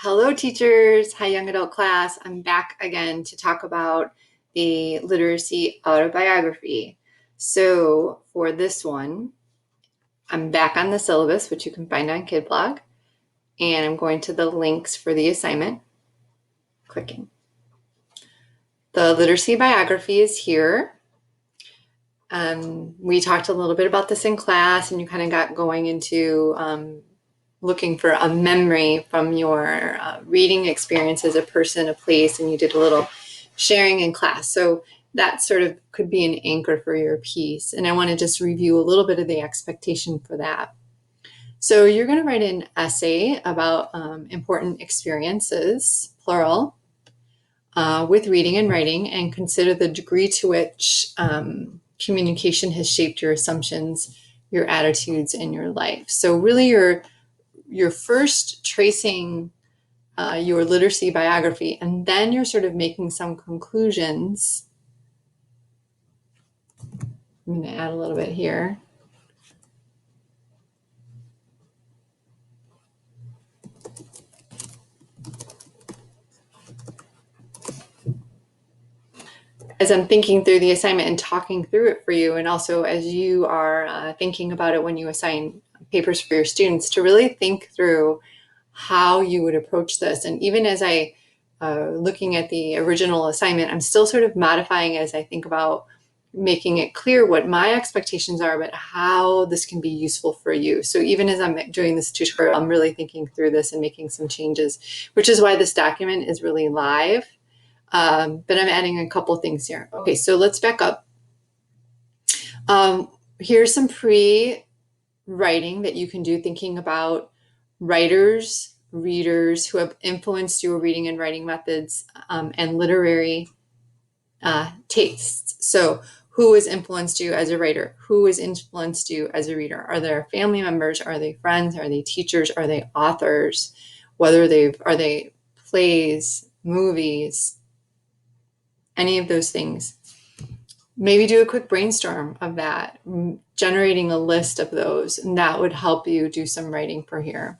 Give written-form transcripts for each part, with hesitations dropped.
Hello, teachers. Hi, young adult class. I'm back again to talk about the Literacy Autobiography. So for this one, I'm back on the syllabus, which you can find on KidBlog, and I'm going to the links for the assignment, clicking. The Literacy Biography is here. We talked a little bit about this in class, and you kind of got going into looking for a memory from your reading experience as a person, a place, and you did a little sharing in class. So that sort of could be an anchor for your piece. And I want to just review a little bit of the expectation for that. So you're going to write an essay about important experiences, plural, with reading and writing, and consider the degree to which communication has shaped your assumptions, your attitudes, and your life. So really you're first tracing your literacy biography, and then you're sort of making some conclusions. I'm going to add a little bit here. As I'm thinking through the assignment and talking through it for you, and also as you are thinking about it when you assign papers for your students, to really think through how you would approach this. And even as I looking at the original assignment, I'm still sort of modifying as I think about making it clear what my expectations are, but how this can be useful for you. So even as I'm doing this tutorial, I'm really thinking through this and making some changes, which is why this document is really live. But I'm adding a couple things here. Okay, so let's back up. Here's some pre-writing that you can do, thinking about writers, readers who have influenced your reading and writing methods and literary tastes. So who has influenced you as a writer? Who has influenced you as a reader? Are there family members? Are they friends? Are they teachers? Are they authors? Are they plays, movies, any of those things? Maybe do a quick brainstorm of that, generating a list of those, and that would help you do some writing for here.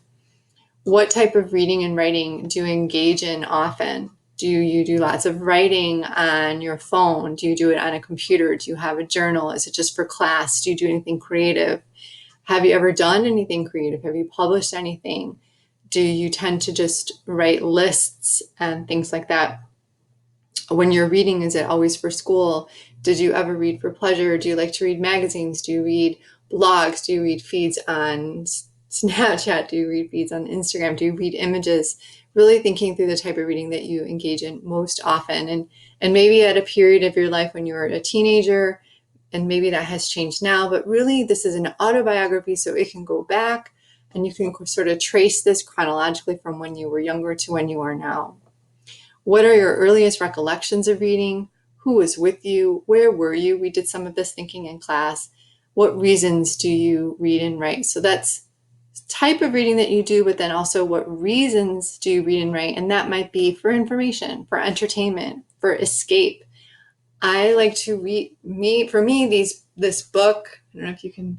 What type of reading and writing do you engage in often? Do you do lots of writing on your phone? Do you do it on a computer? Do you have a journal? Is it just for class? Do you do anything creative? Have you ever done anything creative? Have you published anything? Do you tend to just write lists and things like that? When you're reading, is it always for school? Did you ever read for pleasure? Do you like to read magazines? Do you read blogs? Do you read feeds on Snapchat? Do you read feeds on Instagram? Do you read images? Really thinking through the type of reading that you engage in most often, and maybe at a period of your life when you were a teenager, and maybe that has changed now, but really this is an autobiography, so it can go back and you can sort of trace this chronologically from when you were younger to when you are now. What are your earliest recollections of reading? Who was with you? Where were you? We did some of this thinking in class. What reasons do you read and write? So that's type of reading that you do, but then also what reasons do you read and write? And that might be for information, for entertainment, for escape. I like to read, for me, this book, I don't know if you can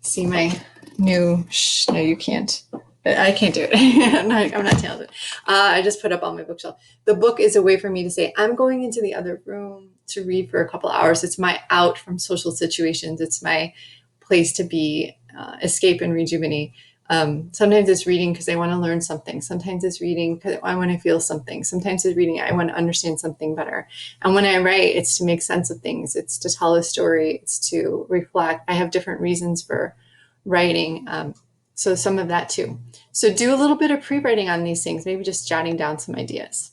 see my new, no, you can't. I can't do it. I'm not talented. I just put up on my bookshelf. The book is a way for me to say, I'm going into the other room to read for a couple hours. It's my out from social situations. It's my place to be, escape and rejuvenate. Sometimes it's reading because I want to learn something. Sometimes it's reading because I want to feel something. Sometimes it's reading, I want to understand something better. And when I write, it's to make sense of things. It's to tell a story. It's to reflect. I have different reasons for writing. So some of that too. So do a little bit of pre-writing on these things, maybe just jotting down some ideas.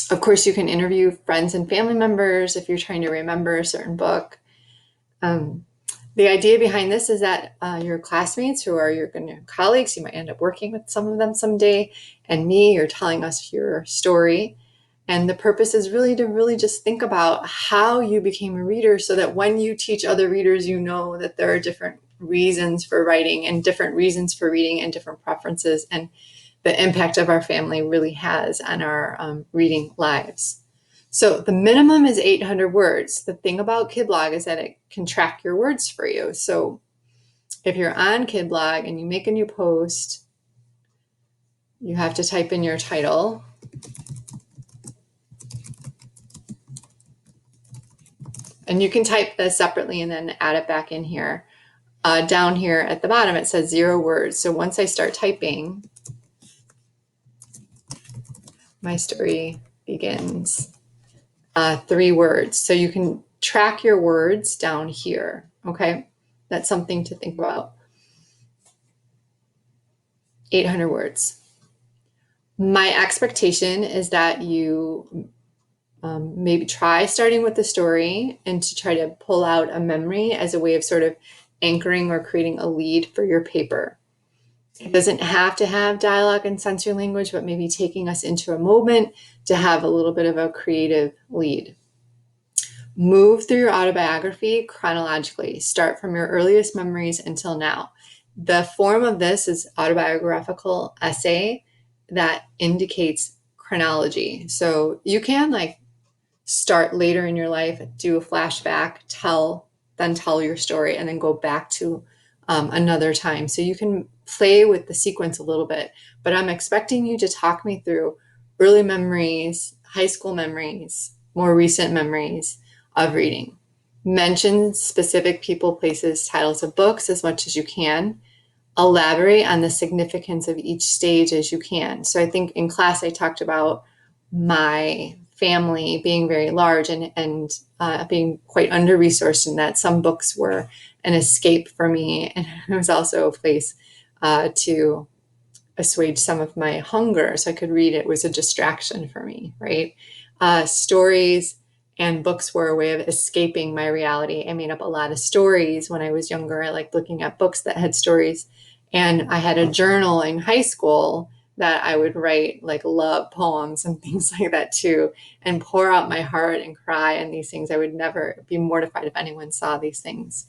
Of course, you can interview friends and family members if you're trying to remember a certain book. The idea behind this is that your classmates who are your colleagues, you might end up working with some of them someday, and me, you're telling us your story. And the purpose is really to just think about how you became a reader so that when you teach other readers, you know that there are different reasons for writing and different reasons for reading and different preferences, and the impact of our family really has on our reading lives. So the minimum is 800 words. The thing about KidBlog is that it can track your words for you. So if you're on KidBlog and you make a new post, You have to type in your title. And you can type this separately and then add it back in here. Down here at the bottom, it says 0 words. So once I start typing, my story begins. 3 words. So you can track your words down here. Okay. That's something to think about. 800 words. My expectation is that you maybe try starting with the story and to try to pull out a memory as a way of sort of anchoring or creating a lead for your paper. It doesn't have to have dialogue and sensory language, but maybe taking us into a moment to have a little bit of a creative lead. Move through your autobiography chronologically. Start from your earliest memories until now. The form of this is autobiographical essay that indicates chronology. So you can like start later in your life, do a flashback, then tell your story, and then go back to another time. So you can play with the sequence a little bit, but I'm expecting you to talk me through early memories, high school memories, more recent memories of reading. Mention specific people, places, titles of books as much as you can. Elaborate on the significance of each stage as you can. So I think in class I talked about my family being very large and being quite under-resourced, and that some books were an escape for me, and it was also a place to assuage some of my hunger so I could read. It was a distraction for me, right? Stories and books were a way of escaping my reality. I made up a lot of stories when I was younger. I liked looking at books that had stories. And I had a journal in high school that I would write like love poems and things like that too, and pour out my heart and cry and these things. I would never be mortified if anyone saw these things.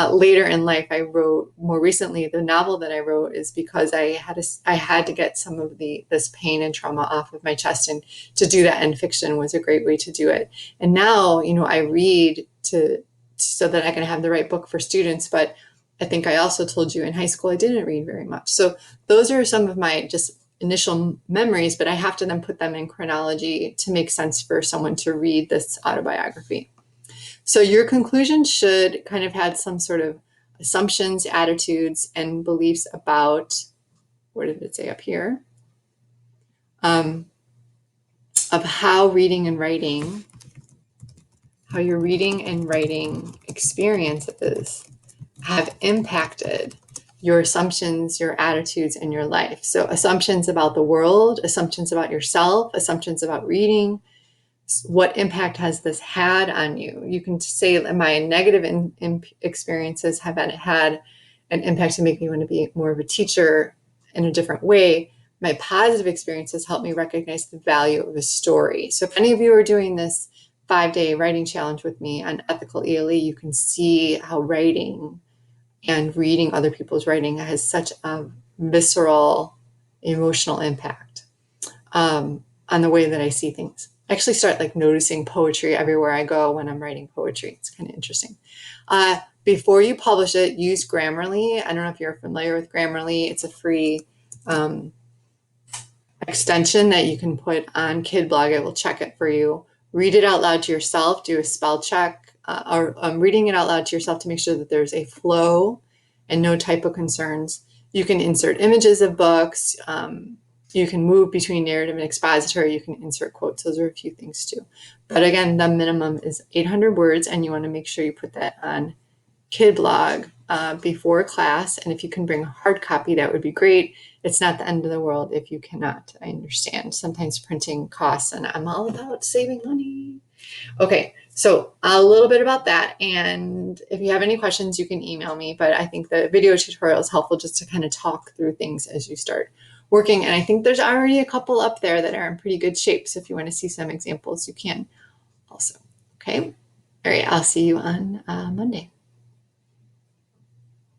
Later in life, I wrote, more recently, the novel that I wrote is because I had to get some of this pain and trauma off of my chest, and to do that in fiction was a great way to do it. And now, I read so that I can have the right book for students, but I think I also told you in high school I didn't read very much. So those are some of my just initial memories, but I have to then put them in chronology to make sense for someone to read this autobiography. So your conclusion should kind of have some sort of assumptions, attitudes, and beliefs about, what did it say up here? Of how your reading and writing experiences have impacted your assumptions, your attitudes, and your life. So assumptions about the world, assumptions about yourself, assumptions about reading. What impact has this had on you? You can say that my negative experiences have had an impact to make me want to be more of a teacher in a different way. My positive experiences help me recognize the value of a story. So if any of you are doing this 5-day writing challenge with me on ethical ELE, you can see how writing and reading other people's writing has such a visceral, emotional impact on the way that I see things. I actually start like noticing poetry everywhere I go when I'm writing poetry. It's kind of interesting. Before you publish it, use Grammarly. I don't know if you're familiar with Grammarly. It's a free extension that you can put on KidBlog. It will check it for you. Read it out loud to yourself. Do a spell check, or reading it out loud to yourself to make sure that there's a flow and no typo concerns. You can insert images of books. You can move between narrative and expository. You can insert quotes. Those are a few things too. But again, the minimum is 800 words, and you want to make sure you put that on KidBlog before class. And if you can bring a hard copy, that would be great. It's not the end of the world if you cannot. I understand. Sometimes printing costs, and I'm all about saving money. Okay, so a little bit about that. And if you have any questions, you can email me. But I think the video tutorial is helpful just to kind of talk through things as you start working. And I think there's already a couple up there that are in pretty good shape. So if you want to see some examples, you can also. Okay. All right. I'll see you on Monday.